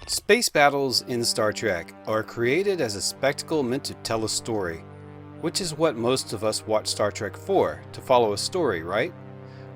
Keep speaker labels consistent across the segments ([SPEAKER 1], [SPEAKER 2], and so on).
[SPEAKER 1] Space battles in Star Trek are created as a spectacle meant to tell a story, which is what most of us watch Star Trek for, to follow a story, right?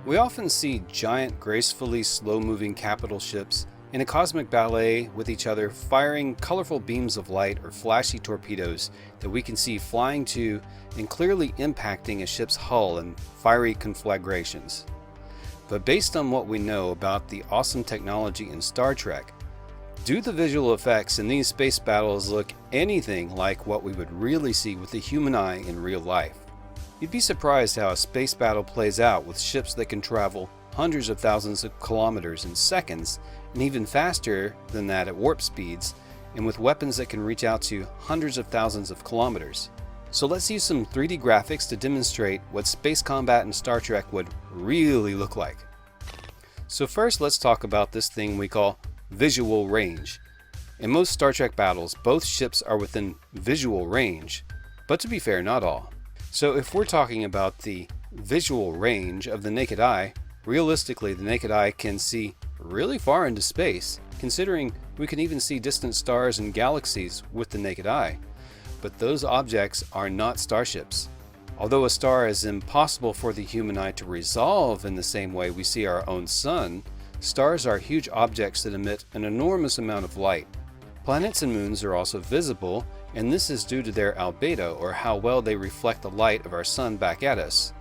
[SPEAKER 1] We often see giant, gracefully slow-moving capital ships in a cosmic ballet with each other, firing colorful beams of light or flashy torpedoes that we can see flying to and clearly impacting a ship's hull in fiery conflagrations. But based on what we know about the awesome technology in Star Trek, do the visual effects in these space battles look anything like what we would really see with the human eye in real life? You'd be surprised how a space battle plays out with ships that can travel hundreds of thousands of kilometers in seconds, and even faster than that at warp speeds, and with weapons that can reach out to hundreds of thousands of kilometers. So let's use some 3D graphics to demonstrate what space combat in Star Trek would really look like. So first, let's talk about this thing we call visual range. In most Star Trek battles, both ships are within visual range, but to be fair, not all. So if we're talking about the visual range of the naked eye, realistically the naked eye can see really far into space, considering we can even see distant stars and galaxies with the naked eye. But those objects are not starships. Although a star is impossible for the human eye to resolve in the same way we see our own sun, stars are huge objects that emit an enormous amount of light. Planets and moons are also visible, and this is due to their albedo, or how well they reflect the light of our sun back at us.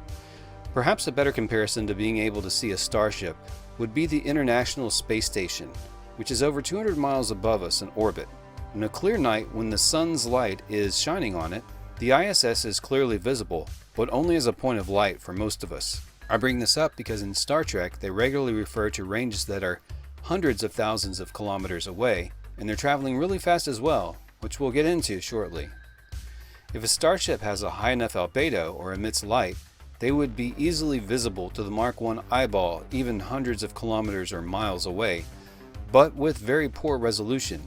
[SPEAKER 1] Perhaps a better comparison to being able to see a starship would be the International Space Station, which is over 200 miles above us in orbit. On a clear night when the sun's light is shining on it, the ISS is clearly visible, but only as a point of light for most of us. I bring this up because in Star Trek they regularly refer to ranges that are hundreds of thousands of kilometers away, and they're traveling really fast as well, which we'll get into shortly. If a starship has a high enough albedo or emits light, they would be easily visible to the Mark I eyeball even hundreds of kilometers or miles away, but with very poor resolution.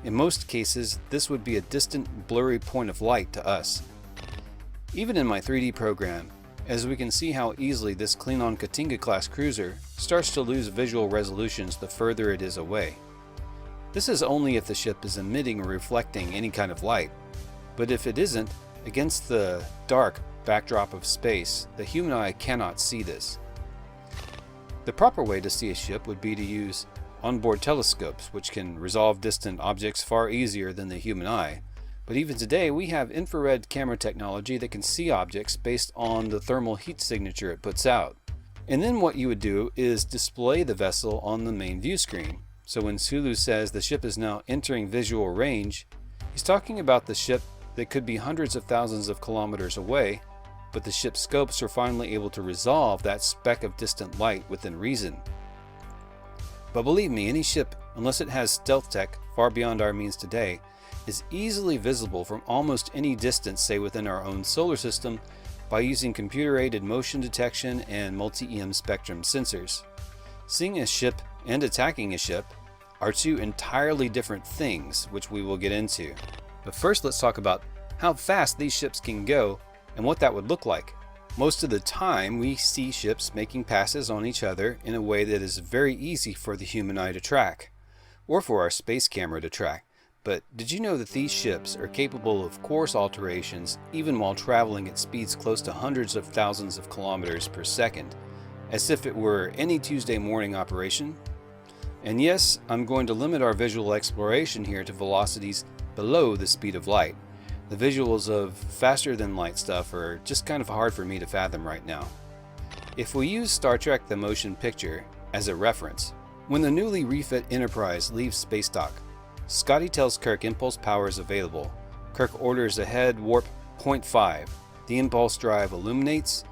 [SPEAKER 1] In most cases, this would be a distant, blurry point of light to us. Even in my 3D program, as we can see how easily this Klingon Katinga class cruiser starts to lose visual resolutions the further it is away. This is only if the ship is emitting or reflecting any kind of light, but if it isn't, against the dark backdrop of space, the human eye cannot see this. The proper way to see a ship would be to use onboard telescopes, which can resolve distant objects far easier than the human eye. But even today, we have infrared camera technology that can see objects based on the thermal heat signature it puts out. And then what you would do is display the vessel on the main view screen. So when Sulu says the ship is now entering visual range, he's talking about the ship that could be hundreds of thousands of kilometers away, but the ship's scopes are finally able to resolve that speck of distant light within reason. But believe me, any ship, unless it has stealth tech far beyond our means today, is easily visible from almost any distance, say within our own solar system, by using computer-aided motion detection and multi-EM spectrum sensors. Seeing a ship and attacking a ship are two entirely different things, which we will get into. But first, let's talk about how fast these ships can go and what that would look like. Most of the time, we see ships making passes on each other in a way that is very easy for the human eye to track, or for our space camera to track. But did you know that these ships are capable of course alterations even while traveling at speeds close to hundreds of thousands of kilometers per second, as if it were any Tuesday morning operation? And yes, I'm going to limit our visual exploration here to velocities below the speed of light. The visuals of faster than light stuff are just kind of hard for me to fathom right now. If we use Star Trek the Motion Picture as a reference, when the newly refit Enterprise leaves space dock, Scotty tells Kirk impulse power is available. Kirk orders ahead warp 0.5. The impulse drive illuminates,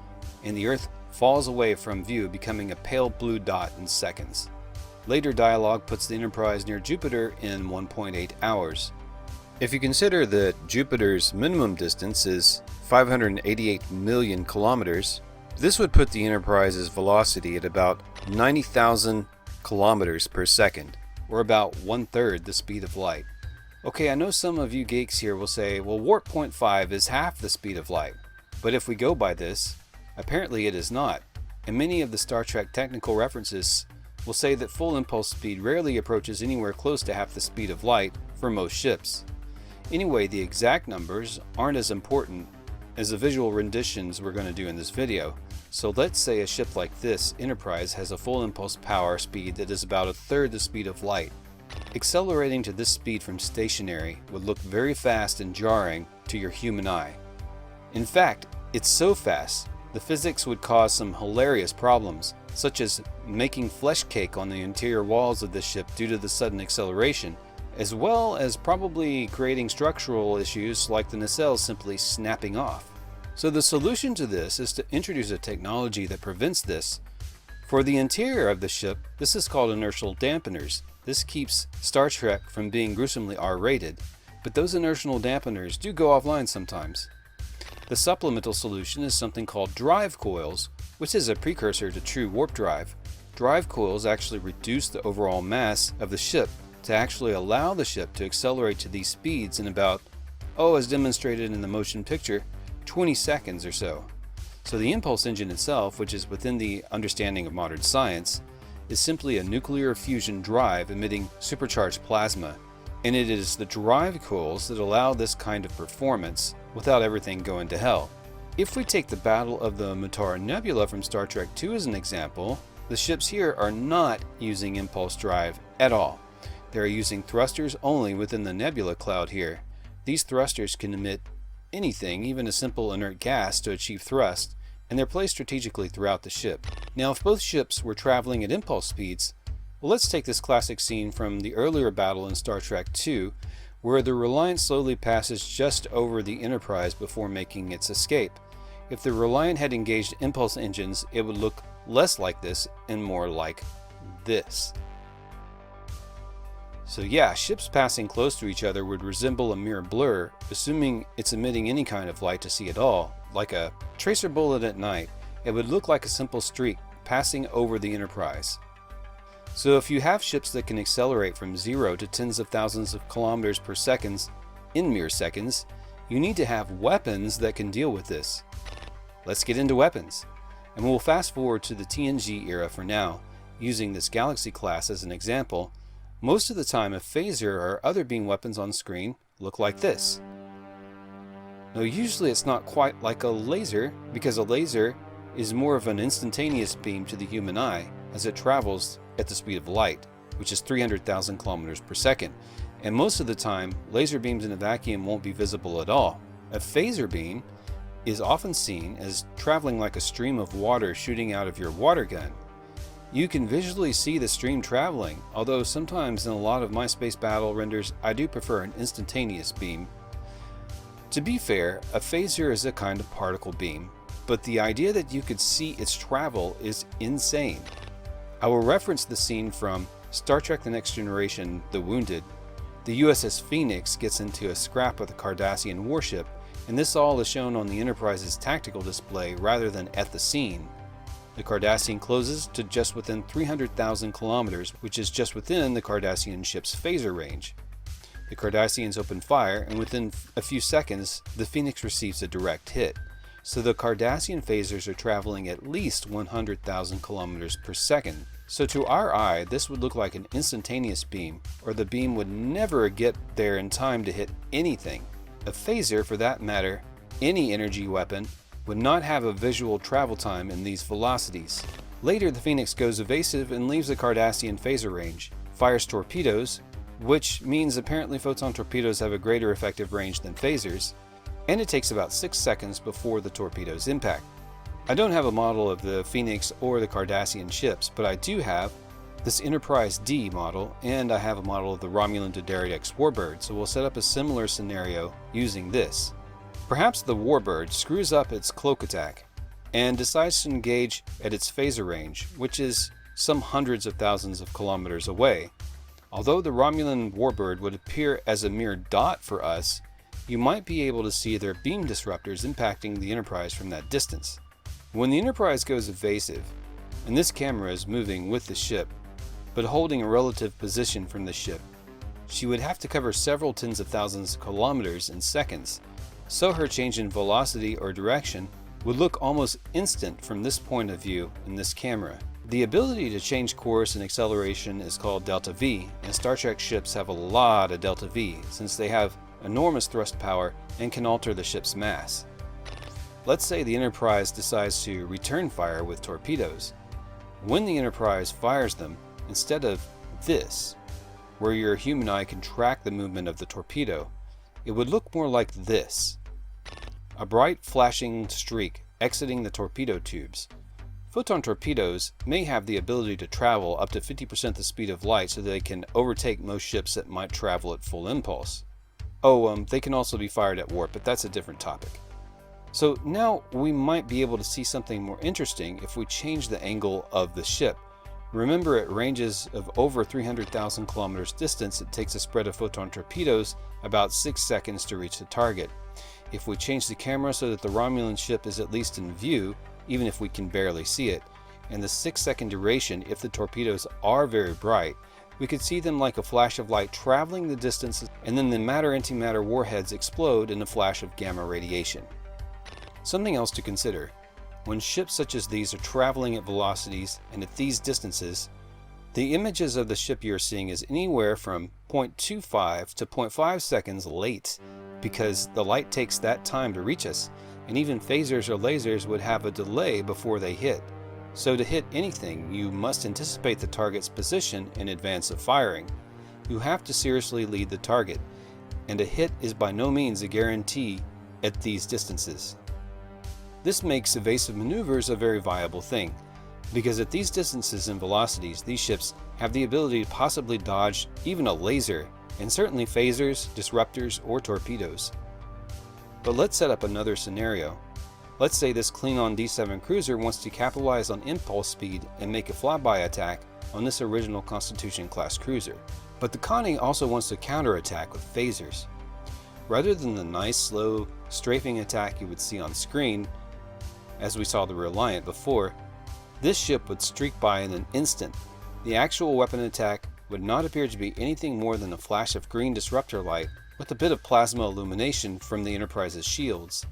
[SPEAKER 1] and the Earth falls away from view, becoming a pale blue dot in seconds. Later dialogue puts the Enterprise near Jupiter in 1.8 hours. If you consider that Jupiter's minimum distance is 588 million kilometers, this would put the Enterprise's velocity at about 90,000 kilometers per second, or about 1/3 the speed of light. Okay, I know some of you geeks here will say, well, warp 0.5 is half the speed of light. But if we go by this, apparently it is not. And many of the Star Trek technical references will say that full impulse speed rarely approaches anywhere close to half the speed of light for most ships. Anyway, the exact numbers aren't as important as the visual renditions we're going to do in this video. So let's say a ship like this, Enterprise, has a full impulse power speed that is about a third the speed of light. Accelerating to this speed from stationary would look very fast and jarring to your human eye. In fact, it's so fast, the physics would cause some hilarious problems, such as making flesh cake on the interior walls of the ship due to the sudden acceleration, as well as probably creating structural issues like the nacelles simply snapping off. So the solution to this is to introduce a technology that prevents this. For the interior of the ship, this is called inertial dampeners. This keeps Star Trek from being gruesomely R-rated, but those inertial dampeners do go offline sometimes. The supplemental solution is something called drive coils, which is a precursor to true warp drive. Drive coils actually reduce the overall mass of the ship to actually allow the ship to accelerate to these speeds in about, as demonstrated in the motion picture, 20 seconds or so. So the impulse engine itself, which is within the understanding of modern science, is simply a nuclear fusion drive emitting supercharged plasma, and it is the drive coils that allow this kind of performance without everything going to hell. If we take the Battle of the Mutara Nebula from Star Trek II as an example, the ships here are not using impulse drive at all. They are using thrusters only within the nebula cloud here. These thrusters can emit anything, even a simple inert gas, to achieve thrust, and they're placed strategically throughout the ship. Now, if both ships were traveling at impulse speeds, well, let's take this classic scene from the earlier battle in Star Trek II, where the Reliant slowly passes just over the Enterprise before making its escape. If the Reliant had engaged impulse engines, it would look less like this and more like this. So yeah, ships passing close to each other would resemble a mere blur, assuming it's emitting any kind of light to see at all. Like a tracer bullet at night, it would look like a simple streak passing over the Enterprise. So if you have ships that can accelerate from 0 to tens of thousands of kilometers per second in mere seconds, you need to have weapons that can deal with this. Let's get into weapons. And we'll fast forward to the TNG era for now, using this Galaxy class as an example. Most of the time, a phaser or other beam weapons on screen look like this. Now usually it's not quite like a laser, because a laser is more of an instantaneous beam to the human eye as it travels at the speed of light, which is 300,000 kilometers per second. And most of the time, laser beams in a vacuum won't be visible at all. A phaser beam is often seen as traveling like a stream of water shooting out of your water gun. You can visually see the stream traveling, although sometimes in a lot of my space battle renders, I do prefer an instantaneous beam. To be fair, a phaser is a kind of particle beam, but the idea that you could see its travel is insane. I will reference the scene from Star Trek The Next Generation, The Wounded. The USS Phoenix gets into a scrap with a Cardassian warship, and this all is shown on the Enterprise's tactical display rather than at the scene. The Cardassian closes to just within 300,000 kilometers, which is just within the Cardassian ship's phaser range. The Cardassians open fire, and within a few seconds, the Phoenix receives a direct hit. So the Cardassian phasers are traveling at least 100,000 kilometers per second. So to our eye, this would look like an instantaneous beam, or the beam would never get there in time to hit anything. A phaser, for that matter, any energy weapon, would not have a visual travel time in these velocities. Later, the Phoenix goes evasive and leaves the Cardassian phaser range, fires torpedoes, which means apparently photon torpedoes have a greater effective range than phasers, and it takes about 6 seconds before the torpedoes impact. I don't have a model of the Phoenix or the Cardassian ships, but I do have this Enterprise D model, and I have a model of the Romulan D'Deridex X Warbird, so we'll set up a similar scenario using this. Perhaps the Warbird screws up its cloak attack and decides to engage at its phaser range, which is some hundreds of thousands of kilometers away. Although the Romulan Warbird would appear as a mere dot for us, you might be able to see their beam disruptors impacting the Enterprise from that distance. When the Enterprise goes evasive, and this camera is moving with the ship, but holding a relative position from the ship, she would have to cover several tens of thousands of kilometers in seconds, so her change in velocity or direction would look almost instant from this point of view in this camera. The ability to change course and acceleration is called delta V, and Star Trek ships have a lot of delta V since they have enormous thrust power and can alter the ship's mass. Let's say the Enterprise decides to return fire with torpedoes. When the Enterprise fires them, instead of this, where your human eye can track the movement of the torpedo, it would look more like this. A bright flashing streak exiting the torpedo tubes. Photon torpedoes may have the ability to travel up to 50% the speed of light so they can overtake most ships that might travel at full impulse. They can also be fired at warp, but that's a different topic. So now we might be able to see something more interesting if we change the angle of the ship. Remember, at ranges of over 300,000 kilometers distance, it takes a spread of photon torpedoes about 6 seconds to reach the target. If we change the camera so that the Romulan ship is at least in view, even if we can barely see it, and the 6-second duration if the torpedoes are very bright, we could see them like a flash of light traveling the distance, and then the matter-antimatter warheads explode in a flash of gamma radiation. Something else to consider. When ships such as these are traveling at velocities and at these distances, the images of the ship you're seeing is anywhere from 0.25 to 0.5 seconds late, because the light takes that time to reach us, and even phasers or lasers would have a delay before they hit. So to hit anything, you must anticipate the target's position in advance of firing. You have to seriously lead the target, and a hit is by no means a guarantee at these distances. This makes evasive maneuvers a very viable thing, because at these distances and velocities, these ships have the ability to possibly dodge even a laser, and certainly phasers, disruptors, or torpedoes. But let's set up another scenario. Let's say this Klingon D7 cruiser wants to capitalize on impulse speed and make a flyby attack on this original Constitution class cruiser. But the Connie also wants to counterattack with phasers. Rather than the nice, slow, strafing attack you would see on screen, as we saw the Reliant before, this ship would streak by in an instant. The actual weapon attack would not appear to be anything more than a flash of green disruptor light with a bit of plasma illumination from the Enterprise's shields.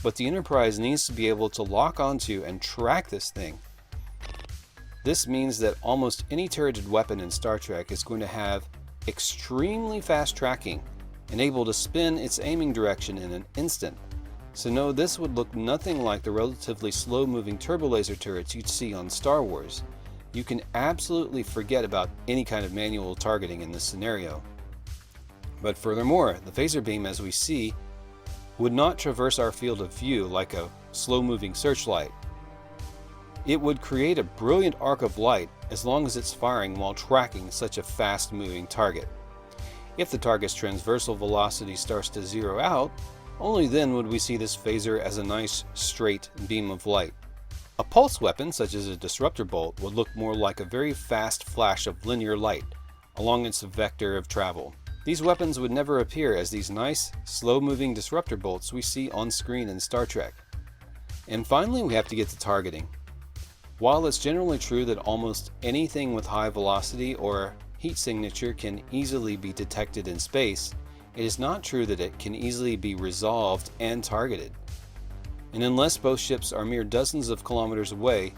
[SPEAKER 1] But the Enterprise needs to be able to lock onto and track this thing. This means that almost any turreted weapon in Star Trek is going to have extremely fast tracking and able to spin its aiming direction in an instant. So no, this would look nothing like the relatively slow-moving turbolaser turrets you'd see on Star Wars. You can absolutely forget about any kind of manual targeting in this scenario. But furthermore, the phaser beam, as we see, would not traverse our field of view like a slow-moving searchlight. It would create a brilliant arc of light as long as it's firing while tracking such a fast-moving target. If the target's transversal velocity starts to zero out, only then would we see this phaser as a nice, straight beam of light. A pulse weapon, such as a disruptor bolt, would look more like a very fast flash of linear light along its vector of travel. These weapons would never appear as these nice, slow-moving disruptor bolts we see on screen in Star Trek. And finally, we have to get to targeting. While it's generally true that almost anything with high velocity or heat signature can easily be detected in space, it is not true that it can easily be resolved and targeted. And unless both ships are mere dozens of kilometers away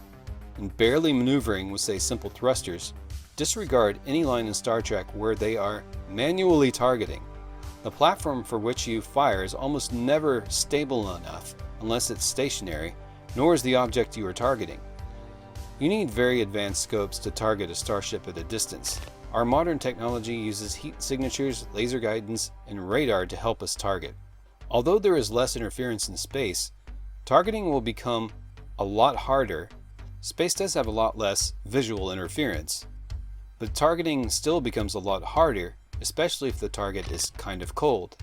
[SPEAKER 1] and barely maneuvering with, say, simple thrusters, disregard any line in Star Trek where they are manually targeting. The platform for which you fire is almost never stable enough unless it's stationary, nor is the object you are targeting. You need very advanced scopes to target a starship at a distance. Our modern technology uses heat signatures, laser guidance, and radar to help us target. Although there is less interference in space, targeting will become a lot harder. Space does have a lot less visual interference, but targeting still becomes a lot harder, especially if the target is kind of cold.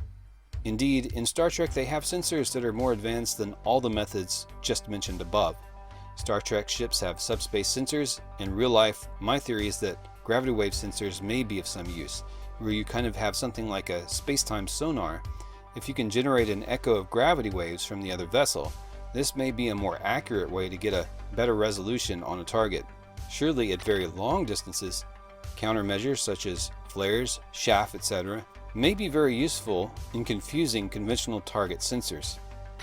[SPEAKER 1] Indeed, in Star Trek they have sensors that are more advanced than all the methods just mentioned above. Star Trek ships have subspace sensors. In real life, my theory is that gravity wave sensors may be of some use, where you kind of have something like a space-time sonar. If you can generate an echo of gravity waves from the other vessel, this may be a more accurate way to get a better resolution on a target. Surely at very long distances, countermeasures such as flares, chaff, etc. may be very useful in confusing conventional target sensors.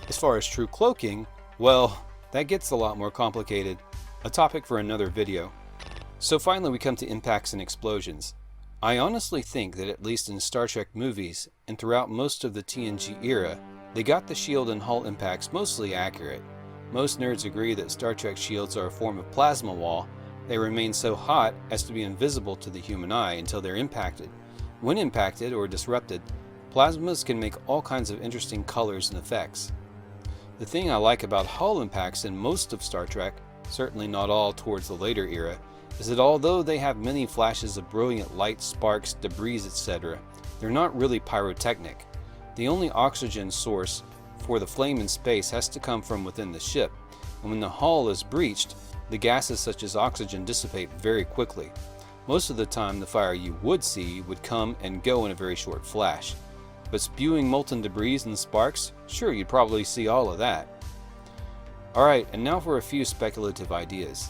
[SPEAKER 1] As far as true cloaking, well, that gets a lot more complicated. a topic for another video. So finally we come to impacts and explosions. I honestly think that at least in Star Trek movies, and throughout most of the TNG era, they got the shield and hull impacts mostly accurate. Most nerds agree that Star Trek shields are a form of plasma wall. They remain so hot as to be invisible to the human eye until they're impacted. When impacted or disrupted, plasmas can make all kinds of interesting colors and effects. The thing I like about hull impacts in most of Star Trek, certainly not all towards the later era, is that although they have many flashes of brilliant light, sparks, debris, etc., they're not really pyrotechnic. The only oxygen source for the flame in space has to come from within the ship, and when the hull is breached, the gases such as oxygen dissipate very quickly. Most of the time the fire you would see would come and go in a very short flash. But spewing molten debris and sparks, sure, you'd probably see all of that. Alright, and now for a few speculative ideas.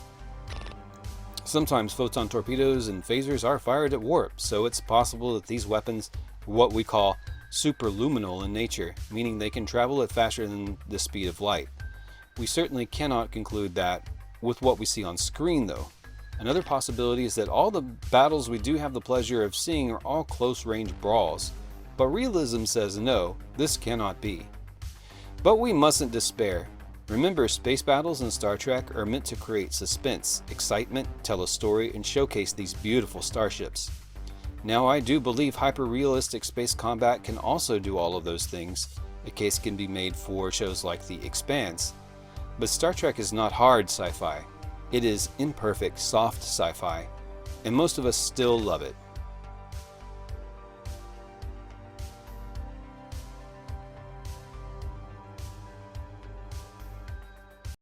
[SPEAKER 1] Sometimes photon torpedoes and phasers are fired at warp, so it's possible that these weapons are what we call superluminal in nature, meaning they can travel at faster than the speed of light. We certainly cannot conclude that with what we see on screen though. Another possibility is that all the battles we do have the pleasure of seeing are all close-range brawls. But realism says no, this cannot be. But we mustn't despair. Remember, space battles in Star Trek are meant to create suspense, excitement, tell a story, and showcase these beautiful starships. Now, I do believe hyper-realistic space combat can also do all of those things. A case can be made for shows like The Expanse. But Star Trek is not hard sci-fi. It is imperfect, soft sci-fi. And most of us still love it.